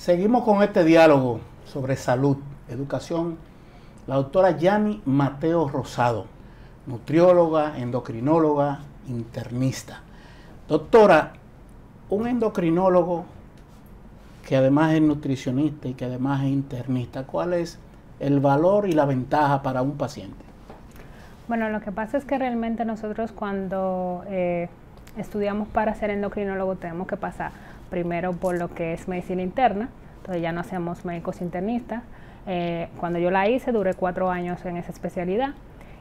Seguimos con este diálogo sobre salud, educación. La doctora Yani Mateo Rosado, nutrióloga, endocrinóloga, internista. Doctora, un endocrinólogo que además es nutricionista y que además es internista, ¿cuál es el valor y la ventaja para un paciente? Bueno, lo que pasa es que realmente nosotros cuando estudiamos para ser endocrinólogo tenemos que pasar primero por lo que es medicina interna, entonces ya no hacemos médicos internistas. Cuando yo la hice duré 4 años en esa especialidad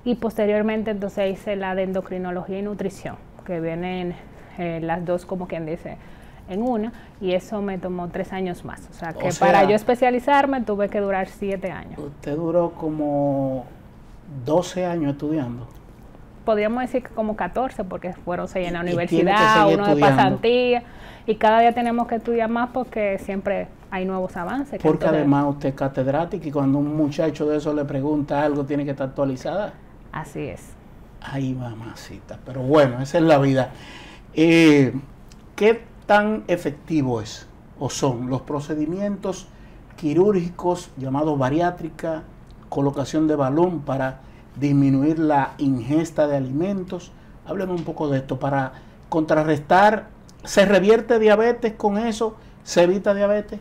y posteriormente entonces hice la de endocrinología y nutrición, que vienen las dos como quien dice en una, y eso me tomó 3 años más, o sea que para yo especializarme tuve que durar 7 años. Usted duró como 12 años estudiando. Podríamos decir que como 14, porque fueron 6 en la universidad, uno de pasantía, y cada día tenemos que estudiar más porque siempre hay nuevos avances. Porque además usted es catedrática y cuando un muchacho de eso le pregunta algo tiene que estar actualizada. Así es. Ay, mamacita, pero bueno, esa es la vida. ¿Qué tan efectivo es o son los procedimientos quirúrgicos llamados bariátrica, colocación de balón para disminuir la ingesta de alimentos? Hábleme un poco de esto para contrarrestar. ¿Se revierte diabetes con eso? ¿Se evita diabetes?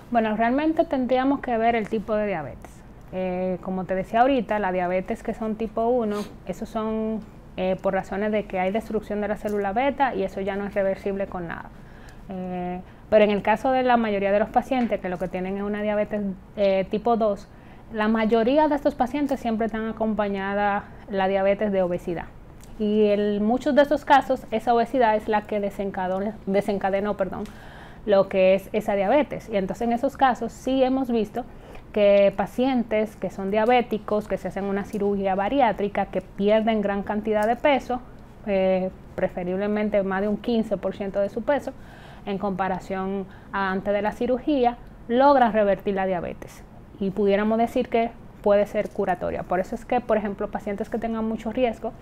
Bueno, realmente tendríamos que ver el tipo de diabetes. Como te decía ahorita, la diabetes que son tipo 1, esos son por razones de que hay destrucción de la célula beta y eso ya no es reversible con nada. Pero en el caso de la mayoría de los pacientes que lo que tienen es una diabetes tipo 2, la mayoría de estos pacientes siempre están acompañada la diabetes de obesidad. Y en muchos de estos casos, esa obesidad es la que desencadenó lo que es esa diabetes. Y entonces en esos casos sí hemos visto que pacientes que son diabéticos, que se hacen una cirugía bariátrica, que pierden gran cantidad de peso, preferiblemente más de un 15% de su peso, en comparación a antes de la cirugía, logran revertir la diabetes. Y pudiéramos decir que puede ser curatoria. Por eso es que, por ejemplo, pacientes que tengan mucho riesgo,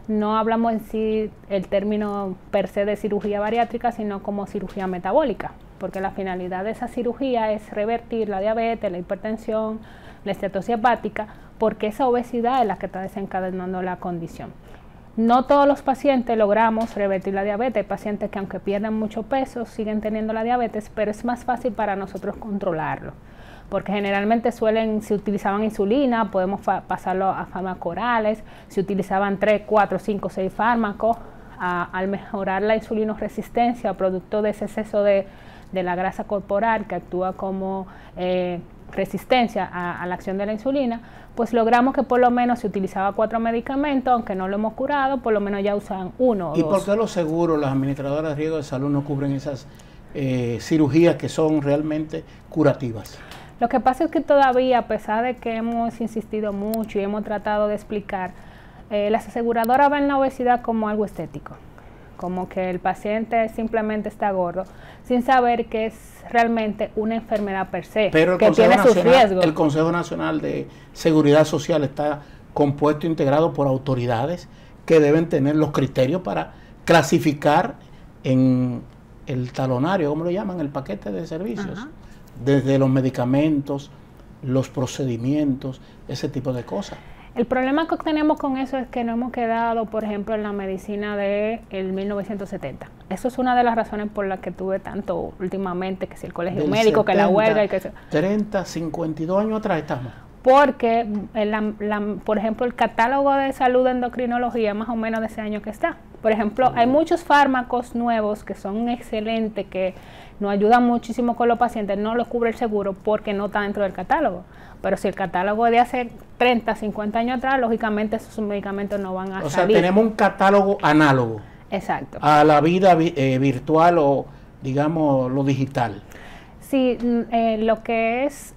no hablamos en sí el término per se de cirugía bariátrica, sino como cirugía metabólica, porque la finalidad de esa cirugía es revertir la diabetes, la hipertensión, la estatosis hepática, porque esa obesidad es la que está desencadenando la condición. No todos los pacientes logramos revertir la diabetes. Hay pacientes que aunque pierdan mucho peso siguen teniendo la diabetes, pero es más fácil para nosotros controlarlo, porque generalmente si utilizaban insulina, podemos pasarlo a fármacos orales. Si utilizaban 3, 4, 5, 6 fármacos, al mejorar la insulinoresistencia, producto de ese exceso de la grasa corporal que actúa como resistencia a la acción de la insulina, pues logramos que por lo menos si utilizaba 4 medicamentos, aunque no lo hemos curado, por lo menos ya usan 1 o 2. ¿Y por qué los seguros, las administradoras de riesgo de salud no cubren esas cirugías que son realmente curativas? Lo que pasa es que todavía, a pesar de que hemos insistido mucho y hemos tratado de explicar, las aseguradoras ven la obesidad como algo estético, como que el paciente simplemente está gordo, sin saber que es realmente una enfermedad per se, pero que tiene sus riesgos. El Consejo Nacional de Seguridad Social está compuesto, integrado por autoridades que deben tener los criterios para clasificar en el talonario, ¿cómo lo llaman? El paquete de servicios. Ajá. Desde los medicamentos, los procedimientos, ese tipo de cosas. El problema que tenemos con eso es que no hemos quedado, por ejemplo, en la medicina del 1970. Eso es una de las razones por las que tuve tanto últimamente, que si el colegio médico, 70, que la huelga y que se... 30, 52 años atrás estamos. Porque, por ejemplo, el catálogo de salud de endocrinología más o menos de ese año que está. Por ejemplo, hay muchos fármacos nuevos que son excelentes, que nos ayudan muchísimo con los pacientes, no los cubre el seguro porque no está dentro del catálogo. Pero si el catálogo es de hace 30, 50 años atrás, lógicamente esos medicamentos no van a salir. O sea, tenemos un catálogo análogo. Exacto. A la vida virtual o, digamos, lo digital. Sí, lo que es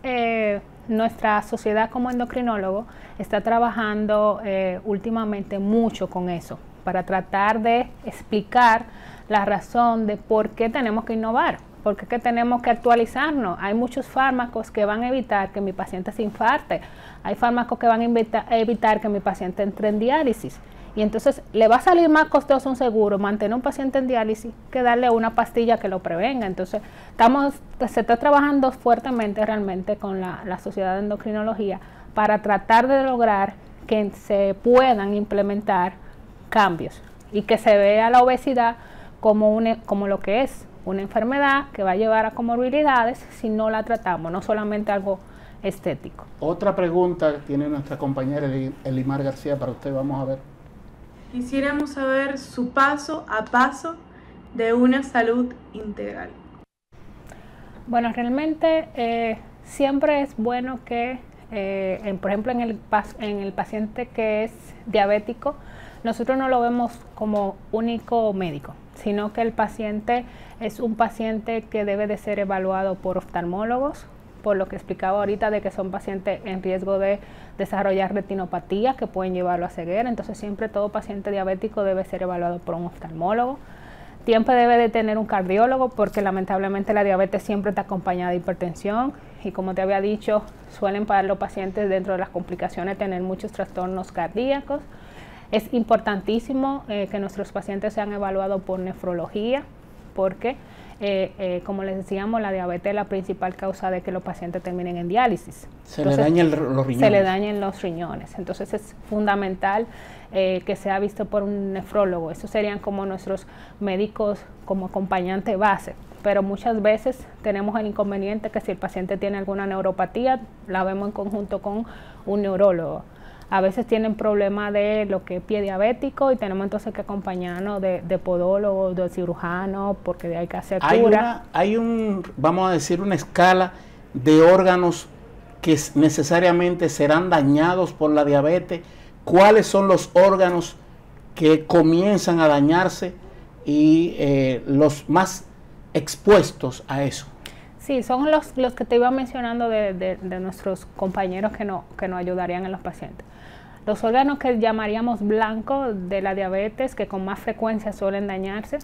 nuestra sociedad como endocrinólogo está trabajando últimamente mucho con eso, para tratar de explicar la razón de por qué tenemos que innovar, por qué tenemos que actualizarnos. Hay muchos fármacos que van a evitar que mi paciente se infarte, hay fármacos que van a evitar que mi paciente entre en diálisis. Y entonces le va a salir más costoso un seguro mantener un paciente en diálisis que darle una pastilla que lo prevenga. Entonces se está trabajando fuertemente realmente con la Sociedad de Endocrinología para tratar de lograr que se puedan implementar cambios y que se vea la obesidad como lo que es una enfermedad que va a llevar a comorbilidades si no la tratamos, no solamente algo estético. Otra pregunta tiene nuestra compañera Elimar García para usted, vamos a ver. Quisiéramos saber su paso a paso de una salud integral. Bueno, realmente siempre es bueno que, por ejemplo, en el paciente que es diabético, nosotros no lo vemos como único médico, sino que el paciente es un paciente que debe de ser evaluado por oftalmólogos, por lo que explicaba ahorita de que son pacientes en riesgo de desarrollar retinopatía que pueden llevarlo a ceguera. Entonces siempre todo paciente diabético debe ser evaluado por un oftalmólogo. Siempre debe de tener un cardiólogo porque lamentablemente la diabetes siempre está acompañada de hipertensión y como te había dicho, suelen para los pacientes dentro de las complicaciones tener muchos trastornos cardíacos. Es importantísimo que nuestros pacientes sean evaluados por nefrología porque, como les decíamos, la diabetes es la principal causa de que los pacientes terminen en diálisis. Le dañan los riñones. Se le dañan los riñones. Entonces es fundamental que sea visto por un nefrólogo. Esos serían como nuestros médicos como acompañante base. Pero muchas veces tenemos el inconveniente que si el paciente tiene alguna neuropatía, la vemos en conjunto con un neurólogo. A veces tienen problemas de lo que es pie diabético y tenemos entonces que acompañarnos de podólogos, de cirujanos, porque hay que hacer cura. Vamos a decir, una escala de órganos que necesariamente serán dañados por la diabetes. ¿Cuáles son los órganos que comienzan a dañarse y los más expuestos a eso? Sí, son los que te iba mencionando de nuestros compañeros que nos ayudarían en los pacientes. Los órganos que llamaríamos blancos de la diabetes, que con más frecuencia suelen dañarse,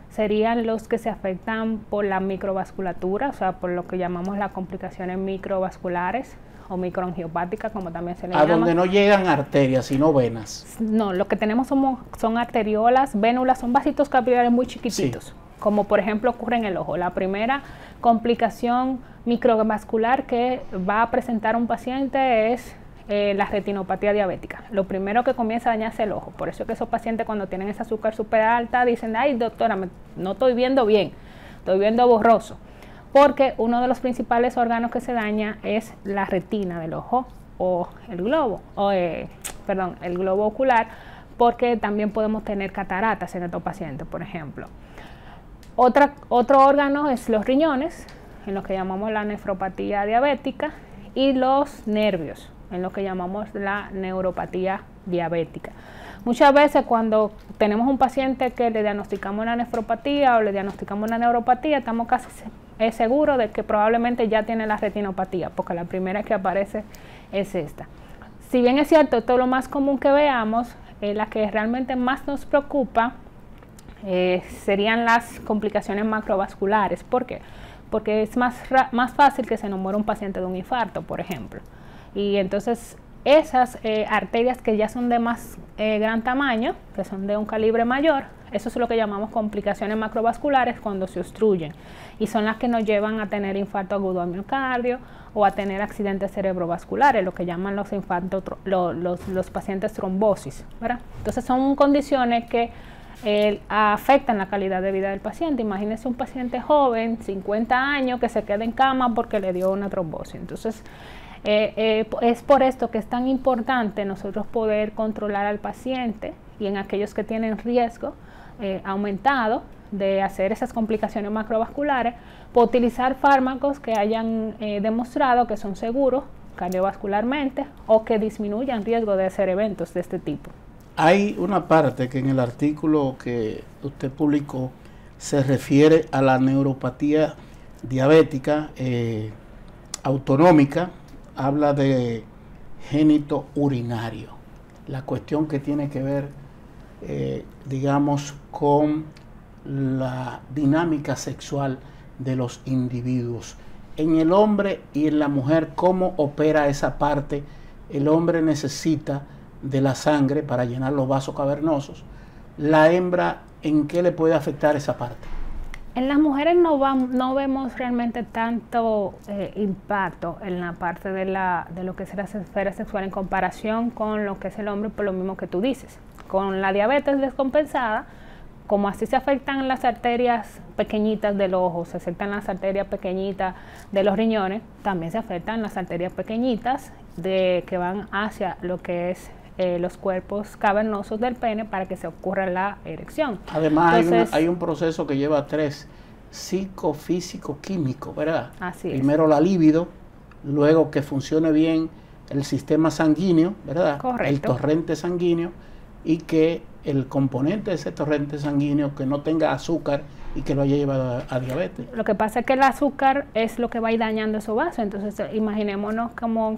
serían los que se afectan por la microvasculatura, o sea, por lo que llamamos las complicaciones microvasculares o microangiopáticas, como también se le llama. A donde no llegan arterias, sino venas. No, lo que tenemos son arteriolas, vénulas, son vasitos capilares muy chiquititos. Sí. Como por ejemplo ocurre en el ojo. La primera complicación microvascular que va a presentar un paciente es la retinopatía diabética. Lo primero que comienza a dañarse el ojo. Por eso es que esos pacientes cuando tienen esa azúcar súper alta dicen, ay doctora, no estoy viendo bien, estoy viendo borroso. Porque uno de los principales órganos que se daña es la retina del ojo o el globo, el globo ocular, porque también podemos tener cataratas en estos pacientes, por ejemplo. Otro órgano es los riñones, en lo que llamamos la nefropatía diabética, y los nervios, en lo que llamamos la neuropatía diabética. Muchas veces cuando tenemos un paciente que le diagnosticamos una nefropatía o le diagnosticamos una neuropatía, estamos casi seguros de que probablemente ya tiene la retinopatía, porque la primera que aparece es esta. Si bien es cierto, esto es lo más común que veamos, la que realmente más nos preocupa serían las complicaciones macrovasculares. ¿Por qué? Porque es más fácil que se nos muera un paciente de un infarto, por ejemplo. Y entonces esas arterias que ya son de más gran tamaño, que son de un calibre mayor, eso es lo que llamamos complicaciones macrovasculares cuando se obstruyen. Y son las que nos llevan a tener infarto agudo al miocardio o a tener accidentes cerebrovasculares, lo que llaman los infartos, los pacientes trombosis, ¿verdad? Entonces son condiciones que afectan la calidad de vida del paciente. Imagínense un paciente joven, 50 años, que se queda en cama porque le dio una trombosis. Entonces, es por esto que es tan importante nosotros poder controlar al paciente y en aquellos que tienen riesgo aumentado de hacer esas complicaciones macrovasculares, por utilizar fármacos que hayan demostrado que son seguros cardiovascularmente o que disminuyan riesgo de hacer eventos de este tipo. Hay una parte que en el artículo que usted publicó se refiere a la neuropatía diabética autonómica, habla de génito urinario, la cuestión que tiene que ver, digamos, con la dinámica sexual de los individuos. En el hombre y en la mujer, ¿cómo opera esa parte? El hombre necesita de la sangre para llenar los vasos cavernosos. La hembra, ¿en qué le puede afectar esa parte? En las mujeres no vemos realmente tanto impacto en la parte de lo que es la esfera sexual en comparación con lo que es el hombre, por lo mismo que tú dices. Con la diabetes descompensada, como así se afectan las arterias pequeñitas del ojo, se afectan las arterias pequeñitas de los riñones, también se afectan las arterias pequeñitas que van hacia lo que es los cuerpos cavernosos del pene para que se ocurra la erección. Además, entonces, hay un proceso que lleva 3, psicofísico-químico, ¿verdad? Así es. Primero la libido, luego que funcione bien el sistema sanguíneo, ¿verdad? Correcto. El torrente sanguíneo, y que el componente de ese torrente sanguíneo que no tenga azúcar y que lo haya llevado a diabetes. Lo que pasa es que el azúcar es lo que va a ir dañando esos vasos, entonces imaginémonos como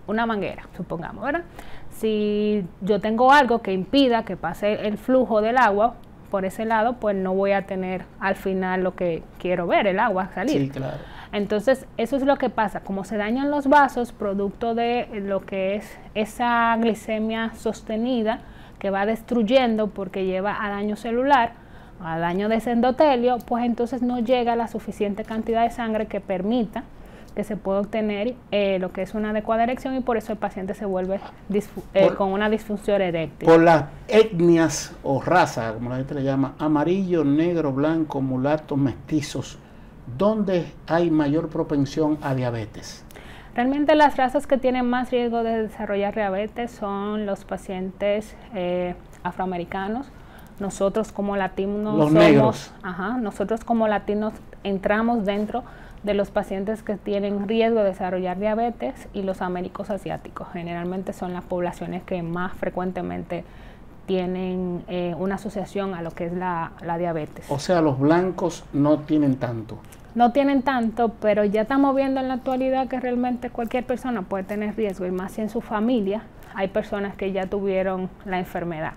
una manguera, supongamos, ¿verdad? Si yo tengo algo que impida que pase el flujo del agua por ese lado, pues no voy a tener al final lo que quiero ver, el agua salir. Sí, claro. Entonces, eso es lo que pasa, como se dañan los vasos, producto de lo que es esa glicemia sostenida que va destruyendo porque lleva a daño celular, a daño de ese endotelio, pues entonces no llega la suficiente cantidad de sangre que permita que se pueda obtener lo que es una adecuada erección, y por eso el paciente se vuelve con una disfunción eréctil. Por las etnias o razas, como la gente le llama, amarillo, negro, blanco, mulatos, mestizos, ¿dónde hay mayor propensión a diabetes? Realmente las razas que tienen más riesgo de desarrollar diabetes son los pacientes afroamericanos. Nosotros como latinos nosotros como latinos entramos dentro de los pacientes que tienen riesgo de desarrollar diabetes, y los américos asiáticos generalmente son las poblaciones que más frecuentemente tienen una asociación a lo que es la diabetes. O sea, los blancos no tienen tanto. No tienen tanto, pero ya estamos viendo en la actualidad que realmente cualquier persona puede tener riesgo, y más si en su familia hay personas que ya tuvieron la enfermedad.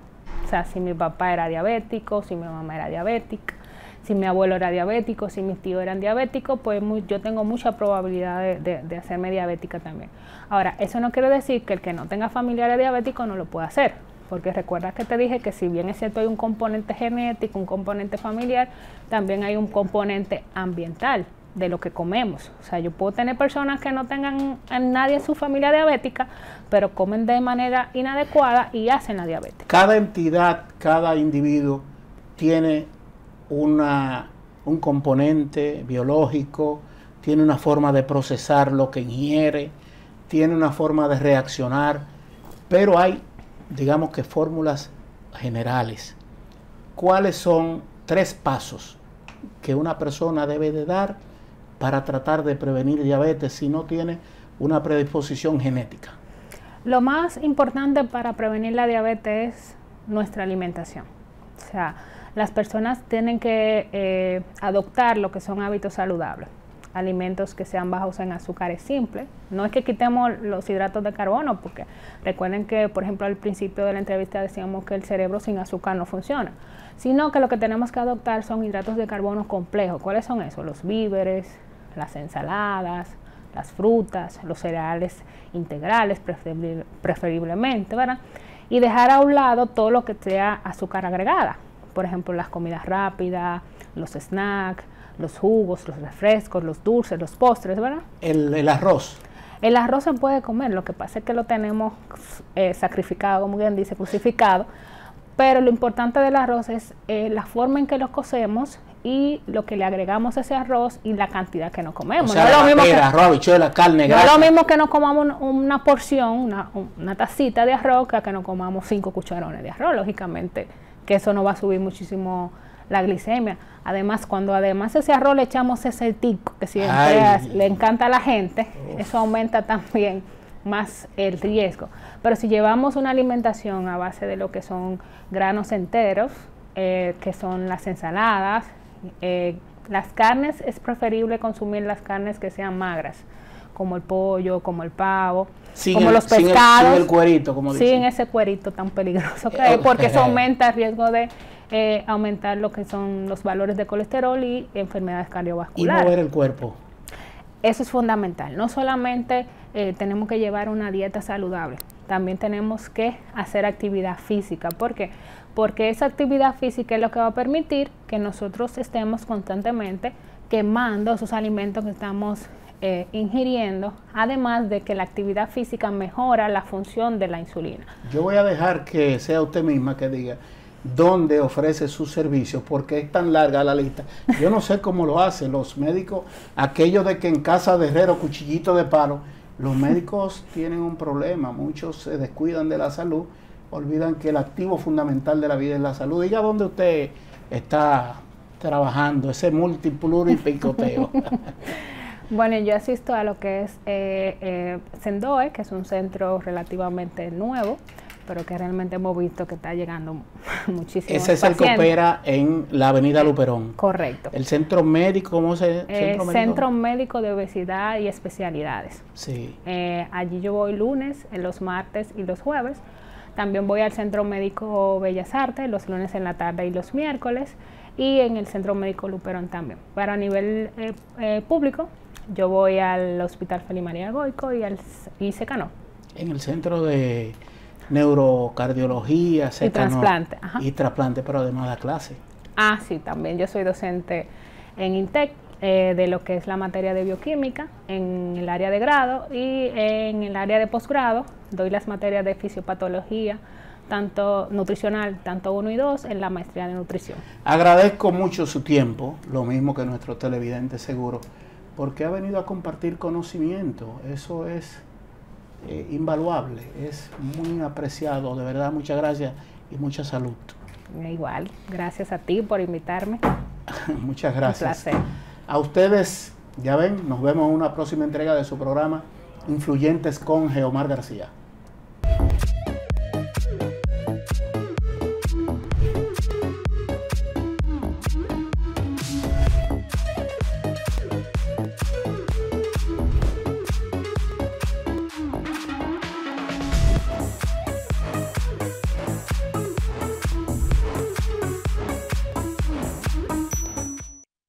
O sea, si mi papá era diabético, si mi mamá era diabética, si mi abuelo era diabético, si mis tíos eran diabéticos, pues yo tengo mucha probabilidad de hacerme diabética también. Ahora, eso no quiere decir que el que no tenga familiares diabéticos no lo pueda hacer, porque recuerda que te dije que si bien es cierto hay un componente genético, un componente familiar, también hay un componente ambiental de lo que comemos. O sea, yo puedo tener personas que no tengan a nadie en su familia diabética, pero comen de manera inadecuada y hacen la diabetes. Cada entidad, cada individuo tiene un componente biológico, tiene una forma de procesar lo que ingiere, tiene una forma de reaccionar, pero hay, digamos que, fórmulas generales. ¿Cuáles son 3 pasos que una persona debe de dar para tratar de prevenir diabetes si no tiene una predisposición genética? Lo más importante para prevenir la diabetes es nuestra alimentación. O sea, las personas tienen que adoptar lo que son hábitos saludables, alimentos que sean bajos en azúcares simples. No es que quitemos los hidratos de carbono, porque recuerden que, por ejemplo, al principio de la entrevista decíamos que el cerebro sin azúcar no funciona, sino que lo que tenemos que adoptar son hidratos de carbono complejos. ¿Cuáles son esos? Los víveres, las ensaladas, las frutas, los cereales integrales preferiblemente, ¿verdad? Y dejar a un lado todo lo que sea azúcar agregada. Por ejemplo, las comidas rápidas, los snacks, los jugos, los refrescos, los dulces, los postres, ¿verdad? El arroz. El arroz se puede comer, lo que pasa es que lo tenemos sacrificado, como bien dice, crucificado, pero lo importante del arroz es la forma en que lo cocemos y lo que le agregamos a ese arroz y la cantidad que nos comemos. O sea, no es lo mismo arroz, habichuela, carne, grasa. No es lo mismo que nos comamos una porción, una tacita de arroz, que nos comamos 5 cucharones de arroz, lógicamente, que eso no va a subir muchísimo la glicemia. Además, cuando ese arroz le echamos ese tico, que siempre le encanta a la gente, eso aumenta también más el riesgo. Pero si llevamos una alimentación a base de lo que son granos enteros, que son las ensaladas, las carnes, es preferible consumir las carnes que sean magras, como el pollo, como el pavo, como los pescados. Sin el cuerito, como dicen. Sin ese cuerito tan peligroso que hay, porque eso aumenta el riesgo de aumentar lo que son los valores de colesterol y enfermedades cardiovasculares. Y mover el cuerpo. Eso es fundamental. No solamente tenemos que llevar una dieta saludable, también tenemos que hacer actividad física. ¿Por qué? Porque esa actividad física es lo que va a permitir que nosotros estemos constantemente quemando esos alimentos que estamos ingiriendo, además de que la actividad física mejora la función de la insulina. Yo voy a dejar que sea usted misma que diga dónde ofrece sus servicios, porque es tan larga la lista. Yo no sé cómo lo hacen los médicos, aquellos de que en casa de herrero, cuchillito de palo. Los médicos tienen un problema, muchos se descuidan de la salud, olvidan que el activo fundamental de la vida es la salud. Diga dónde usted está trabajando, ese multipluripicoteo. Bueno, yo asisto a lo que es Sendoe, que es un centro relativamente nuevo, pero que realmente hemos visto que está llegando muchísimos pacientes. Ese es el que opera en la avenida Luperón. Correcto. El centro médico, ¿cómo se llama? Centro Médico de Obesidad y Especialidades. Sí. Allí yo voy lunes, los martes y los jueves. También voy al Centro Médico Bellas Artes, los lunes en la tarde y los miércoles. Y en el Centro Médico Luperón también. Pero a nivel público, yo voy al Hospital Félix María Goico y Secano. En el Centro de Neurocardiología, Secano. Y trasplante. Ajá. Y trasplante, pero además da clase. Ah, sí, también. Yo soy docente en INTEC de lo que es la materia de bioquímica en el área de grado, y en el área de posgrado doy las materias de fisiopatología, tanto nutricional, tanto 1 y 2, en la maestría de nutrición. Agradezco mucho su tiempo, lo mismo que nuestro televidente seguro, porque ha venido a compartir conocimiento. Eso es invaluable, es muy apreciado, de verdad. Muchas gracias y mucha salud. Igual, gracias a ti por invitarme. Muchas gracias. Un placer. A ustedes, ya ven, nos vemos en una próxima entrega de su programa Influyentes con Geomar García.